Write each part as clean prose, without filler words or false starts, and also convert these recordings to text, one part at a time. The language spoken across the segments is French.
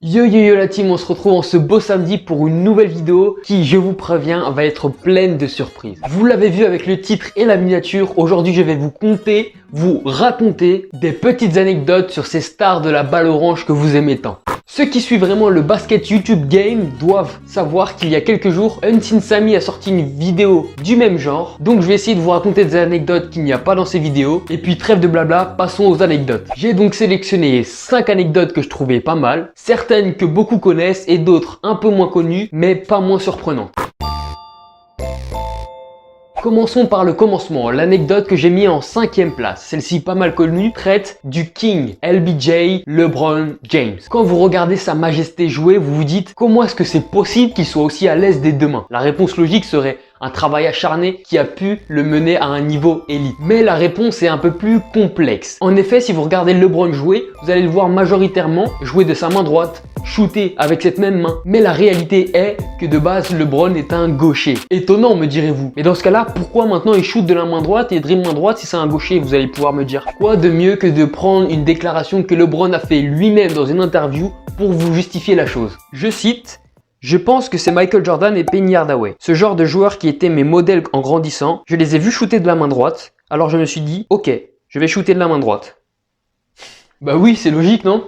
Yo yo yo la team, on se retrouve en ce beau samedi pour une nouvelle vidéo qui, je vous préviens, va être pleine de surprises. Vous l'avez vu avec le titre et la miniature, aujourd'hui je vais vous raconter des petites anecdotes sur ces stars de la balle orange que vous aimez tant. Ceux qui suivent vraiment le basket YouTube game doivent savoir qu'il y a quelques jours, Unseen Sammy a sorti une vidéo du même genre. Donc je vais essayer de vous raconter des anecdotes qu'il n'y a pas dans ces vidéos. Et puis trêve de blabla, passons aux anecdotes. J'ai donc sélectionné 5 anecdotes que je trouvais pas mal. Certaines que beaucoup connaissent et d'autres un peu moins connues, mais pas moins surprenantes. Commençons par le commencement, l'anecdote que j'ai mis en 5e place, celle-ci pas mal connue, traite du King, LBJ, LeBron James. Quand vous regardez sa majesté jouer, vous vous dites comment est-ce que c'est possible qu'il soit aussi à l'aise des deux mains? La réponse logique serait un travail acharné qui a pu le mener à un niveau élite. Mais la réponse est un peu plus complexe. En effet, si vous regardez LeBron jouer, vous allez le voir majoritairement jouer de sa main droite, shooter avec cette même main. Mais la réalité est que de base, LeBron est un gaucher. Étonnant, me direz-vous. Mais dans ce cas-là, pourquoi maintenant il shoot de la main droite et dribble main droite si c'est un gaucher? Vous allez pouvoir me dire. Quoi de mieux que de prendre une déclaration que LeBron a fait lui-même dans une interview pour vous justifier la chose. Je cite: je pense que c'est Michael Jordan et Penny Hardaway. Ce genre de joueurs qui étaient mes modèles en grandissant, je les ai vus shooter de la main droite. Alors je me suis dit, ok, je vais shooter de la main droite. Bah oui, c'est logique, non?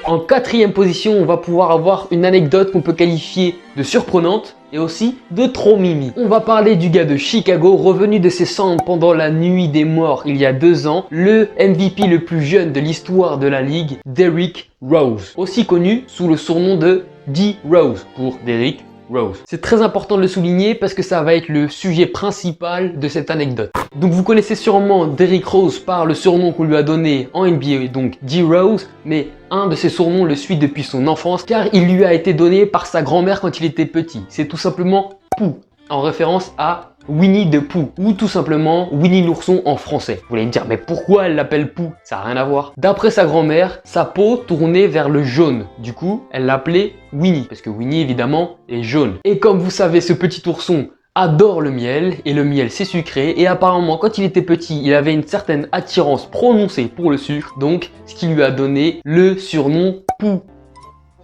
En 4e position, on va pouvoir avoir une anecdote qu'on peut qualifier de surprenante et aussi de trop mimi. On va parler du gars de Chicago, revenu de ses cendres pendant la nuit des morts il y a 2 ans, le MVP le plus jeune de l'histoire de la ligue, Derrick Rose, aussi connu sous le surnom de D-Rose pour Derrick Rose. C'est très important de le souligner parce que ça va être le sujet principal de cette anecdote. Donc vous connaissez sûrement Derrick Rose par le surnom qu'on lui a donné en NBA, donc D-Rose, mais un de ses surnoms le suit depuis son enfance car il lui a été donné par sa grand-mère quand il était petit. C'est tout simplement Pooh, en référence à Winnie the Pooh, ou tout simplement Winnie l'ourson en français. Vous allez me dire, mais pourquoi elle l'appelle Pooh? Ça n'a rien à voir. D'après sa grand-mère, sa peau tournait vers le jaune. Du coup, elle l'appelait Winnie, parce que Winnie, évidemment, est jaune. Et comme vous savez, ce petit ourson adore le miel, et le miel c'est sucré, et apparemment quand il était petit, il avait une certaine attirance prononcée pour le sucre, donc ce qui lui a donné le surnom Pooh.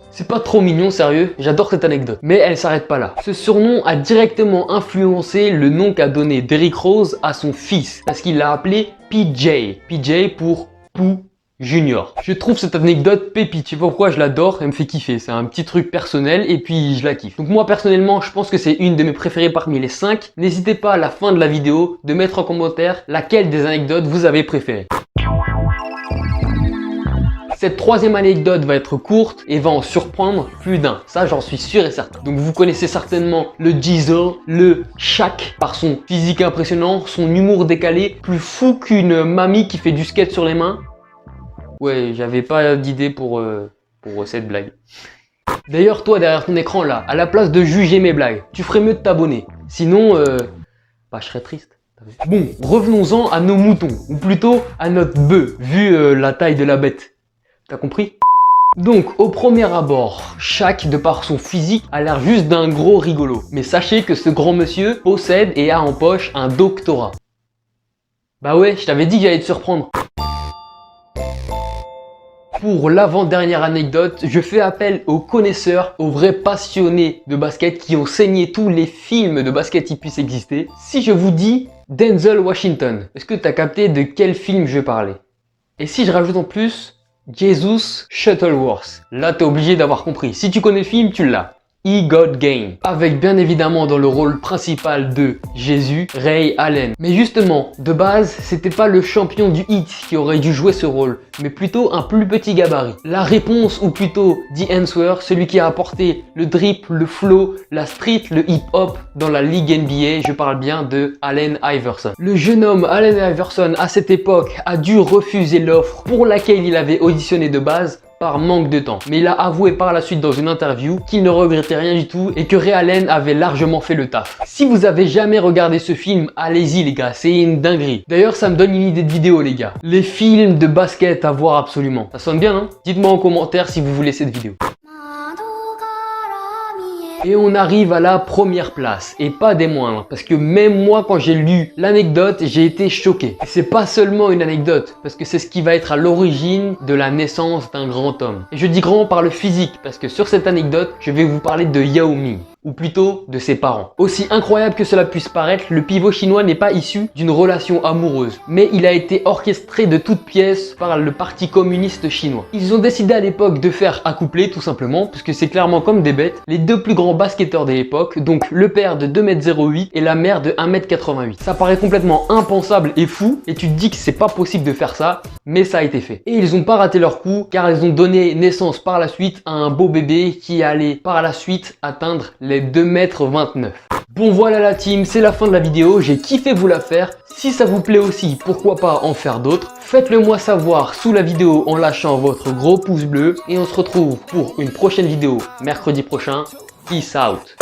C'est pas trop mignon, sérieux, j'adore cette anecdote. Mais elle s'arrête pas là. Ce surnom a directement influencé le nom qu'a donné Derrick Rose à son fils, parce qu'il l'a appelé PJ. PJ pour Pooh Junior. Je trouve cette anecdote pépite, je sais pas pourquoi je l'adore, elle me fait kiffer. C'est un petit truc personnel et puis je la kiffe. Donc moi personnellement, je pense que c'est une de mes préférées parmi les 5. N'hésitez pas à la fin de la vidéo de mettre en commentaire laquelle des anecdotes vous avez préférée. Cette 3e anecdote va être courte et va en surprendre plus d'un. Ça, j'en suis sûr et certain. Donc, vous connaissez certainement le Diesel, le Shaq, par son physique impressionnant, son humour décalé, plus fou qu'une mamie qui fait du skate sur les mains. Ouais, j'avais pas d'idée pour cette blague. D'ailleurs, toi, derrière ton écran là, à la place de juger mes blagues, tu ferais mieux de t'abonner. Sinon, bah, je serais triste. Bon, revenons-en à nos moutons, ou plutôt à notre bœuf, vu la taille de la bête. T'as compris? Donc, au premier abord, Shaq, de par son physique, a l'air juste d'un gros rigolo. Mais sachez que ce grand monsieur possède et a en poche un doctorat. Bah ouais, je t'avais dit que j'allais te surprendre. Pour l'avant-dernière anecdote, je fais appel aux connaisseurs, aux vrais passionnés de basket qui ont saigné tous les films de basket qui puissent exister. Si je vous dis Denzel Washington, est-ce que t'as capté de quel film je vais parler? Et si je rajoute en plus Jesus Shuttleworth, là t'es obligé d'avoir compris. Si tu connais le film, tu l'as. He Got Game, avec bien évidemment dans le rôle principal de Jésus, Ray Allen. Mais justement, de base, c'était pas le champion du hit qui aurait dû jouer ce rôle, mais plutôt un plus petit gabarit. La réponse, ou plutôt the answer, celui qui a apporté le drip, le flow, la street, le hip-hop dans la ligue NBA, je parle bien de Allen Iverson. Le jeune homme Allen Iverson, à cette époque, a dû refuser l'offre pour laquelle il avait auditionné de base, par manque de temps. Mais il a avoué par la suite dans une interview qu'il ne regrettait rien du tout et que Ray Allen avait largement fait le taf. Si vous avez jamais regardé ce film, allez-y les gars, c'est une dinguerie. D'ailleurs, ça me donne une idée de vidéo les gars. Les films de basket à voir absolument. Ça sonne bien, hein? Dites-moi en commentaire si vous voulez cette vidéo. Et on arrive à la première place, et pas des moindres, parce que même moi quand j'ai lu l'anecdote, j'ai été choqué. Et c'est pas seulement une anecdote, parce que c'est ce qui va être à l'origine de la naissance d'un grand homme. Et je dis grand par le physique, parce que sur cette anecdote, je vais vous parler de Yao Ming, ou plutôt de ses parents. Aussi incroyable que cela puisse paraître, le pivot chinois n'est pas issu d'une relation amoureuse, mais il a été orchestré de toutes pièces par le parti communiste chinois. Ils ont décidé à l'époque de faire accoupler tout simplement, puisque c'est clairement comme des bêtes, les deux plus grands basketteurs de l'époque, donc le père de 2,08 m et la mère de 1,88 m. Ça paraît complètement impensable et fou, et tu te dis que c'est pas possible de faire ça, mais ça a été fait. Et ils ont pas raté leur coup, car ils ont donné naissance par la suite à un beau bébé qui allait par la suite atteindre les 2,29 m. Bon voilà la team, c'est la fin de la vidéo, j'ai kiffé vous la faire. Si ça vous plaît aussi, pourquoi pas en faire d'autres. Faites-le moi savoir sous la vidéo en lâchant votre gros pouce bleu. Et on se retrouve pour une prochaine vidéo mercredi prochain. Peace out.